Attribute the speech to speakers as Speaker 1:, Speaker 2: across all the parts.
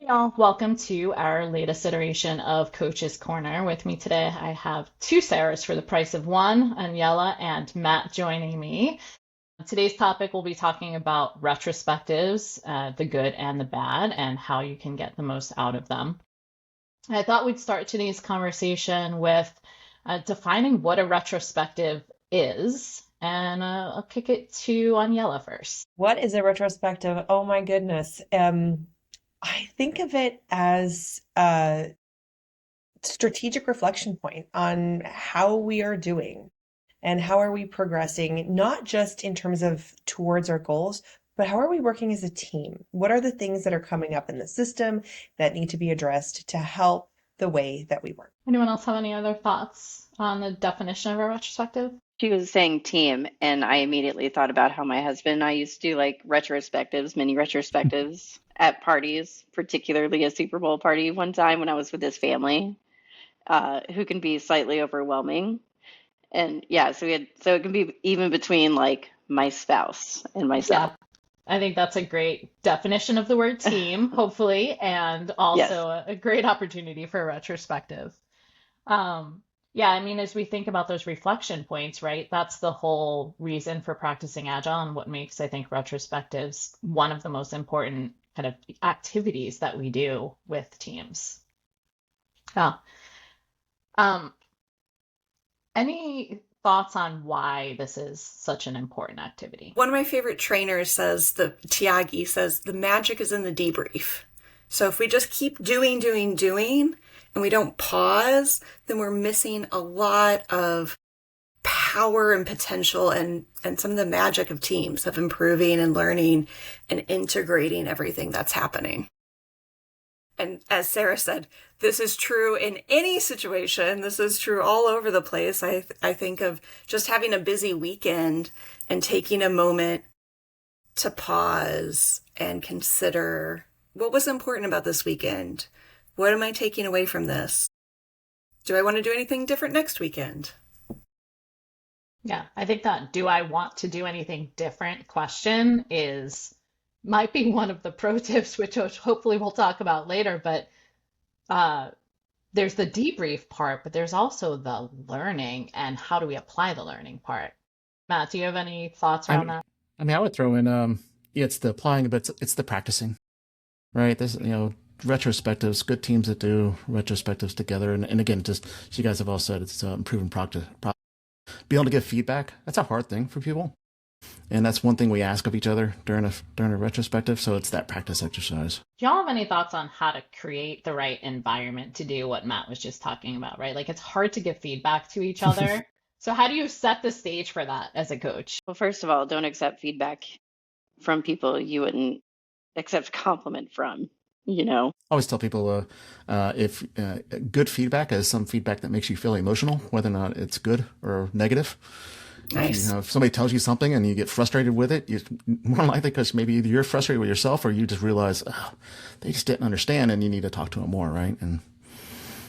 Speaker 1: Y'all, welcome to our latest iteration of Coach's Corner. With me today, I have two Sarahs for the price of one, Aniela and Matt joining me. Today's topic, we'll be talking about retrospectives, the good and the bad, and how you can get the most out of them. I thought we'd start today's conversation with defining what a retrospective is, and I'll kick it to Aniela first.
Speaker 2: What is a retrospective? Oh my goodness. I think of it as a strategic reflection point on how we are doing and how are we progressing, not just in terms of towards our goals, but how are we working as a team? What are the things that are coming up in the system that need to be addressed to help the way that we work?
Speaker 1: Anyone else have any other thoughts on the definition of a retrospective?
Speaker 3: She was saying team, and I immediately thought about how my husband and I used to do like retrospectives, mini retrospectives at parties, particularly a Super Bowl party one time when I was with his family, who can be slightly overwhelming. And yeah, so it can be even between like my spouse and myself.
Speaker 1: Yeah, I think that's a great definition of the word team, hopefully, and
Speaker 3: Yes.
Speaker 1: also a great opportunity for a retrospective. Yeah, I mean, as we think about those reflection points, right, that's the whole reason for practicing Agile and what makes, I think, retrospectives one of the most important kind of activities that we do with teams. Yeah. Um, any thoughts on why this is such an important activity?
Speaker 4: One of my favorite trainers says, the Tiagi says, the magic is in the debrief. So if we just keep doing, and we don't pause, then we're missing a lot of power and potential and some of the magic of teams, of improving and learning and integrating everything that's happening. And as Sarah said, this is true in any situation. This is true all over the place. I think of just having a busy weekend and taking a moment to pause and consider what was important about this weekend. What am I taking away from this? Do I want to do anything different next weekend?
Speaker 1: Yeah, I think that do I want to do anything different question is might be one of the pro tips, which hopefully we'll talk about later. But uh, there's the debrief part, but there's also the learning and how do we apply the learning part. Matt, do you have any thoughts
Speaker 5: I
Speaker 1: around
Speaker 5: mean,
Speaker 1: that?
Speaker 5: I would throw in yeah, it's the applying, but it's the practicing, right? There's retrospectives, good teams that do retrospectives together, and again, just as you guys have all said, it's improving practice. Be able to give feedback. That's a hard thing for people, and that's one thing we ask of each other during a retrospective. So it's that practice exercise.
Speaker 1: Do y'all have any thoughts on how to create the right environment to do what Matt was just talking about, right? Like it's hard to give feedback to each other. So how do you set the stage for that as a coach?
Speaker 3: Well, first of all, don't accept feedback from people you wouldn't accept compliment from, you know.
Speaker 5: I always tell people if good feedback is some feedback that makes you feel emotional, whether or not it's good or negative.
Speaker 4: Nice.
Speaker 5: If somebody tells you something and you get frustrated with it, you more likely because maybe either you're frustrated with yourself or you just realize they just didn't understand and you need to talk to them more, right? And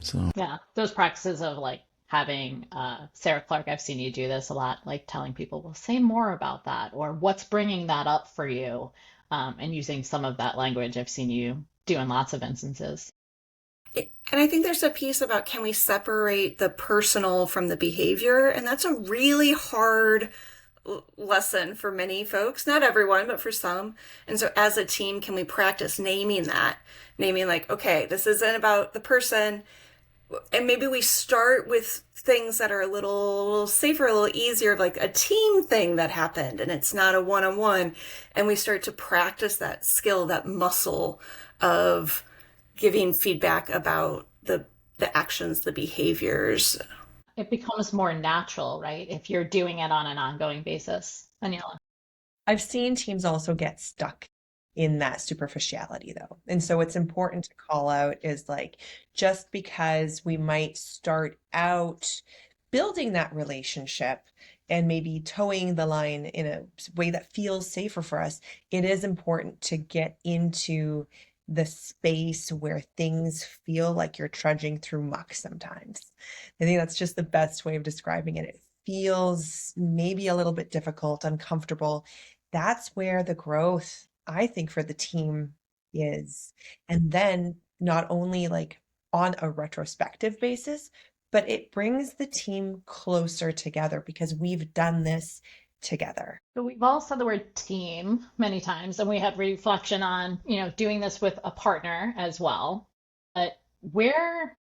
Speaker 5: so,
Speaker 1: Yeah, those practices of like having Sarah Clark, I've seen you do this a lot, like telling people, well, say more about that, or what's bringing that up for you, and using some of that language I've seen you do in lots of instances.
Speaker 4: And I think there's a piece about, can we separate the personal from the behavior? And that's a really hard lesson for many folks, not everyone, but for some. And so as a team, can we practice naming that? Naming like, okay, this isn't about the person. And maybe we start with things that are a little safer, a little easier, like a team thing that happened and it's not a one-on-one. And we start to practice that skill, that muscle of giving feedback about the actions, the behaviors.
Speaker 1: It becomes more natural, right? If you're doing it on an ongoing basis. Aniela.
Speaker 2: I've seen teams also get stuck in that superficiality though. And so it's important to call out is like just because we might start out building that relationship and maybe towing the line in a way that feels safer for us, it is important to get into the space where things feel like you're trudging through muck sometimes. I think that's just the best way of describing it. It feels maybe a little bit difficult, uncomfortable. That's where the growth, I think, for the team is. And then not only like on a retrospective basis, but it brings the team closer together because we've done this together.
Speaker 1: So we've all said the word team many times, and we had reflection on, doing this with a partner as well. But where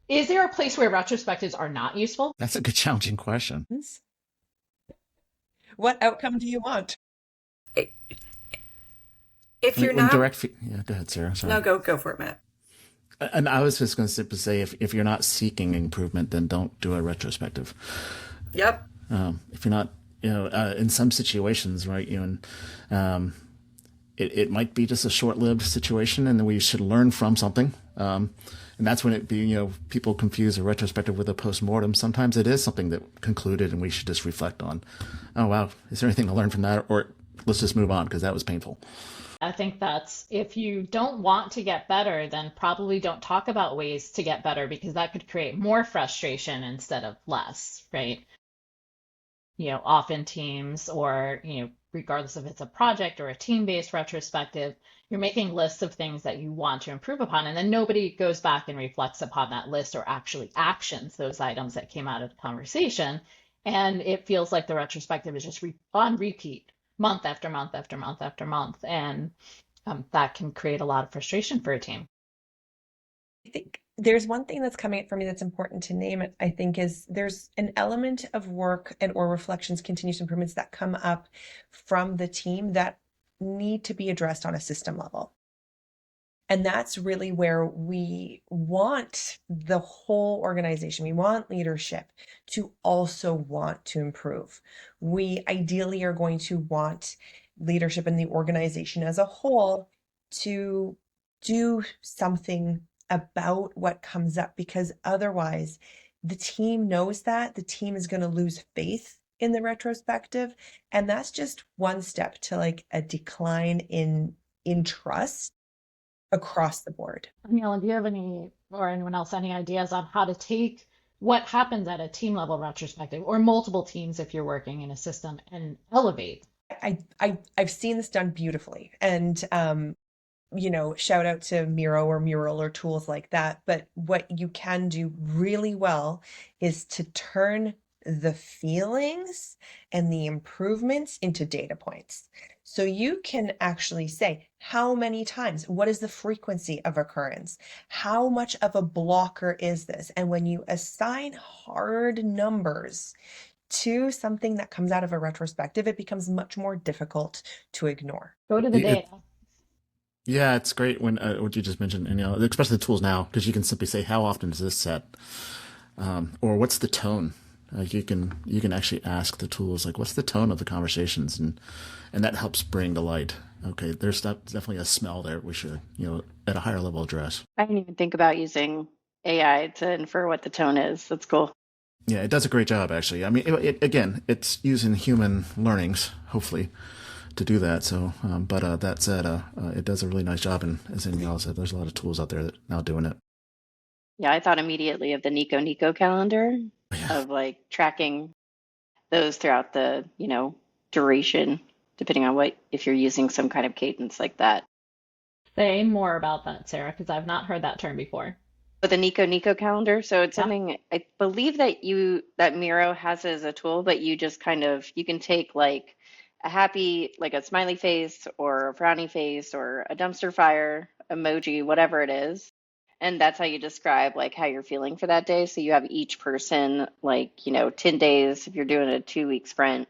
Speaker 1: is there a place where retrospectives are not useful?
Speaker 5: That's a good challenging question.
Speaker 2: What outcome do you want?
Speaker 4: If you're
Speaker 5: When
Speaker 4: not,
Speaker 5: yeah, go ahead, Sarah. Sorry.
Speaker 4: no, go for it, Matt.
Speaker 5: And I was just going to simply say, if you're not seeking improvement, then don't do a retrospective.
Speaker 4: Yep.
Speaker 5: If you're not, in some situations, right, it might be just a short-lived situation, and we should learn from something. And that's when people confuse a retrospective with a post-mortem. Sometimes it is something that concluded, and we should just reflect on, oh wow, is there anything to learn from that, or let's just move on because that was painful.
Speaker 1: I think that's if you don't want to get better, then probably don't talk about ways to get better because that could create more frustration instead of less, right? Often teams or, regardless if it's a project or a team-based retrospective, you're making lists of things that you want to improve upon, and then nobody goes back and reflects upon that list or actually actions those items that came out of the conversation. And it feels like the retrospective is just on repeat month after month after month after month. And that can create a lot of frustration for a team.
Speaker 2: I think there's one thing that's coming up for me that's important to name it, I think, is there's an element of work and or reflections, continuous improvements that come up from the team that need to be addressed on a system level. And that's really where we want the whole organization, we want leadership to also want to improve. We ideally are going to want leadership in the organization as a whole to do something about what comes up, because otherwise the team knows that the team is going to lose faith in the retrospective. And that's just one step to like a decline in trust across the board.
Speaker 1: Aniela, do you have any, or anyone else, any ideas on how to take what happens at a team level retrospective or multiple teams if you're working in a system and elevate?
Speaker 2: I've seen this done beautifully, and shout out to Miro or Mural or tools like that. But what you can do really well is to turn the feelings and the improvements into data points. So you can actually say how many times, what is the frequency of occurrence? How much of a blocker is this? And when you assign hard numbers to something that comes out of a retrospective, it becomes much more difficult to ignore.
Speaker 1: Go to the data.
Speaker 5: Yeah, it's great when what you just mentioned, and especially the tools now, because you can simply say, how often is this set, or what's the tone? You can actually ask the tools like, what's the tone of the conversations, and that helps bring to light. Okay, there's definitely a smell there we should at a higher level address.
Speaker 3: I didn't even think about using AI to infer what the tone is. That's cool.
Speaker 5: Yeah, it does a great job actually. I mean, again, it's using human learnings, hopefully, to do that. So, but that said, it does a really nice job, and as Aniela said, there's a lot of tools out there that now doing it.
Speaker 3: Yeah, I thought immediately of the Nico calendar of like tracking those throughout the, duration, depending on if you're using some kind of cadence like that.
Speaker 1: Say more about that, Sarah, because I've not heard that term before.
Speaker 3: But the Nico calendar, so it's something I believe that Miro has as a tool, but you just you can take like a happy, like a smiley face or a frowny face or a dumpster fire emoji, whatever it is. And that's how you describe like how you're feeling for that day. So you have each person 10 days, if you're doing a 2-week sprint,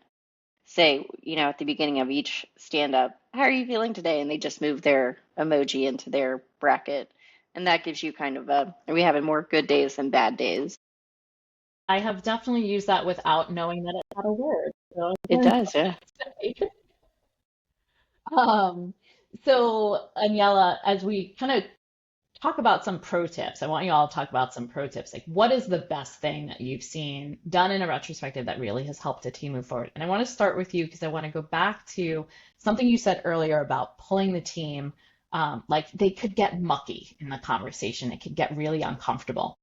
Speaker 3: say, at the beginning of each stand up, how are you feeling today? And they just move their emoji into their bracket. And that gives you are we having more good days than bad days?
Speaker 1: I have definitely used that without knowing that it had a word. So
Speaker 3: it does, yeah.
Speaker 1: So Aniela, as we kind of talk about some pro tips, I want you all to talk about some pro tips. Like, what is the best thing that you've seen done in a retrospective that really has helped a team move forward? And I want to start with you because I want to go back to something you said earlier about pulling the team. Like they could get mucky in the conversation. It could get really uncomfortable.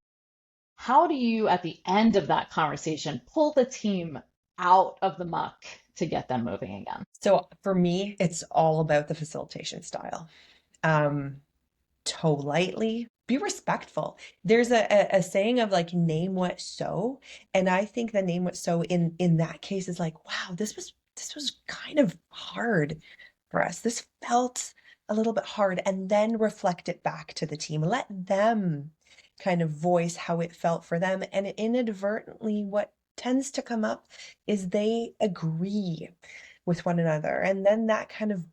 Speaker 1: How do you, at the end of that conversation, pull the team out of the muck to get them moving again?
Speaker 2: So for me, it's all about the facilitation style. Toe lightly, be respectful. There's a saying of like name what so, and I think the name what so in that case is like, wow, this was kind of hard for us. This felt a little bit hard, and then reflect it back to the team. Let them kind of voice how it felt for them, and inadvertently, what tends to come up is they agree with one another, and then that kind of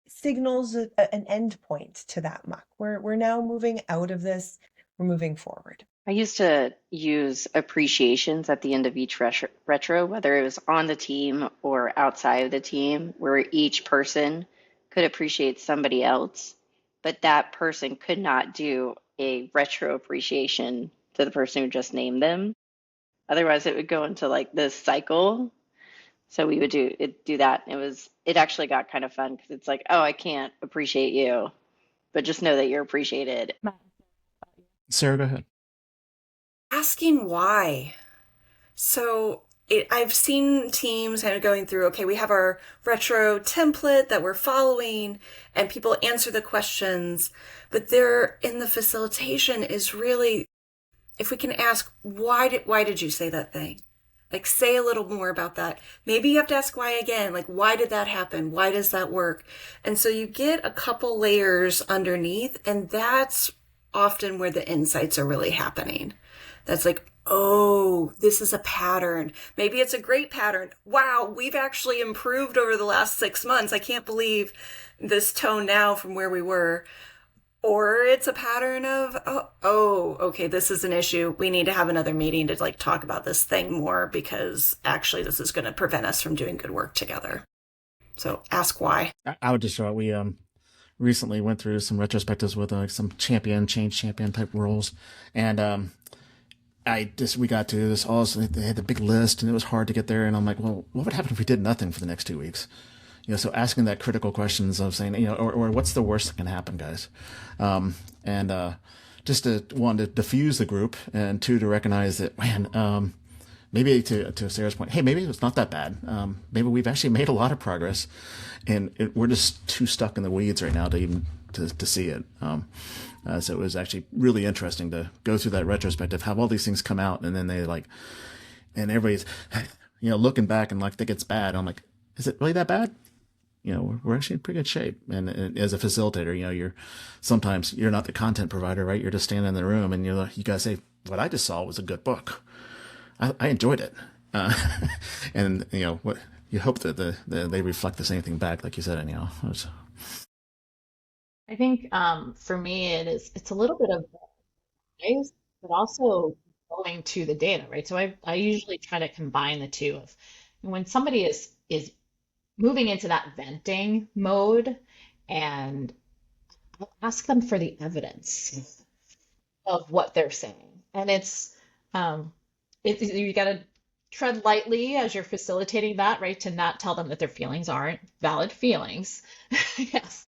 Speaker 2: signals an end point to that muck. We're now moving out of this. We're moving forward.
Speaker 3: I used to use appreciations at the end of each retro, whether it was on the team or outside of the team, where each person could appreciate somebody else, but that person could not do a retro appreciation to the person who just named them. Otherwise, it would go into like this cycle. So we would do that. It actually got kind of fun because it's like, oh, I can't appreciate you, but just know that you're appreciated.
Speaker 5: Sarah, go ahead.
Speaker 4: Asking why. So I've seen teams kind of going through, okay, we have our retro template that we're following and people answer the questions, but there in the facilitation is really, if we can ask, why did you say that thing? Like, say a little more about that. Maybe you have to ask why again. Like, why did that happen? Why does that work? And so you get a couple layers underneath, and that's often where the insights are really happening. That's like, oh, this is a pattern. Maybe it's a great pattern. Wow, we've actually improved over the last 6 months. I can't believe this tone now from where we were. Or it's a pattern of, oh, okay, this is an issue. We need to have another meeting to like talk about this thing more because actually this is going to prevent us from doing good work together. So ask why.
Speaker 5: I would just throw out, we recently went through some retrospectives with some change champion type roles, and we got to this they had the big list and it was hard to get there, and I'm like, well, what would happen if we did nothing for the next 2 weeks? So asking that critical questions of saying, or what's the worst that can happen, guys? And just to, one, to diffuse the group, and two, to recognize that, man, maybe to Sarah's point, hey, maybe it's not that bad. Maybe we've actually made a lot of progress, and we're just too stuck in the weeds right now to even to see it. So it was actually really interesting to go through that retrospective, have all these things come out, and then and everybody's, looking back and like think it's bad. I'm like, is it really that bad? We're actually in pretty good shape. And as a facilitator, sometimes you're not the content provider, right? You're just standing in the room and you guys say, what I just saw was a good book. I enjoyed it. And what you hope that they reflect the same thing back, like you said, Aniela.
Speaker 1: I think for me it's a little bit of advice, but also going to the data, right? So I usually try to combine the two of when somebody is moving into that venting mode, and I'll ask them for the evidence of what they're saying. And you got to tread lightly as you're facilitating that, right? To not tell them that their feelings aren't valid feelings. Yes.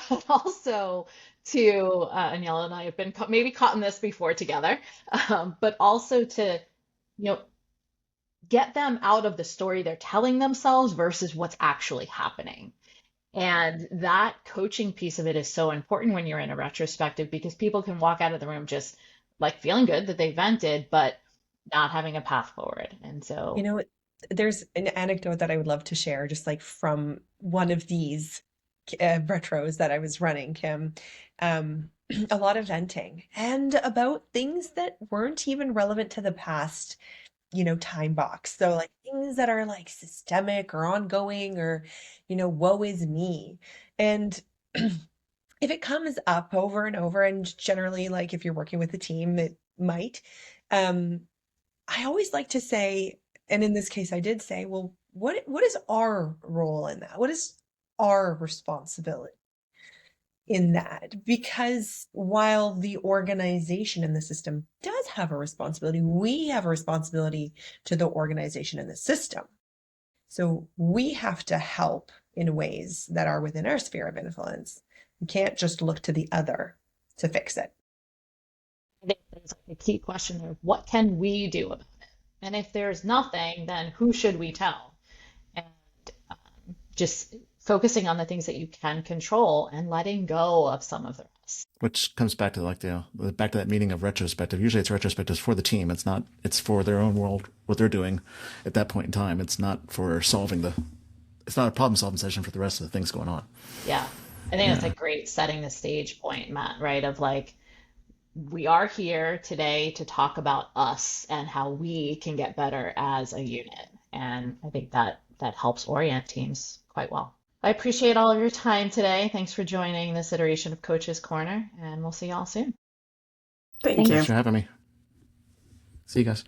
Speaker 1: But also to, Aniela and I have been maybe caught in this before together, but also to, get them out of the story they're telling themselves versus what's actually happening. And that coaching piece of it is so important when you're in a retrospective, because people can walk out of the room just like feeling good that they vented, but not having a path forward. And so,
Speaker 2: there's an anecdote that I would love to share, just like from one of these retros that I was running, Kim. A lot of venting and about things that weren't even relevant to the past time box. So like things that are like systemic or ongoing or, woe is me. And if it comes up over and over, and generally like if you're working with a team, it might, I always like to say, and in this case I did say, well, what is our role in that? What is our responsibility in that? Because while the organization and the system does have a responsibility, we have a responsibility to the organization and the system. So we have to help in ways that are within our sphere of influence. We can't just look to the other to fix it.
Speaker 1: I think there's like a key question there. What can we do about it? And if there's nothing, then who should we tell? And just focusing on the things that you can control and letting go of some of the rest.
Speaker 5: Which comes back to back to that meaning of retrospective. Usually it's retrospectives for the team. It's for their own world, what they're doing at that point in time. It's not it's not a problem solving session for the rest of the things going on.
Speaker 1: Yeah. I think that's a great setting the stage point, Matt, right? Of like, we are here today to talk about us and how we can get better as a unit. And I think that helps orient teams quite well. I appreciate all of your time today. Thanks for joining this iteration of Coach's Corner, and we'll see you all soon.
Speaker 4: Thank
Speaker 3: Thanks.
Speaker 4: you.
Speaker 5: Thanks for having me. See you guys.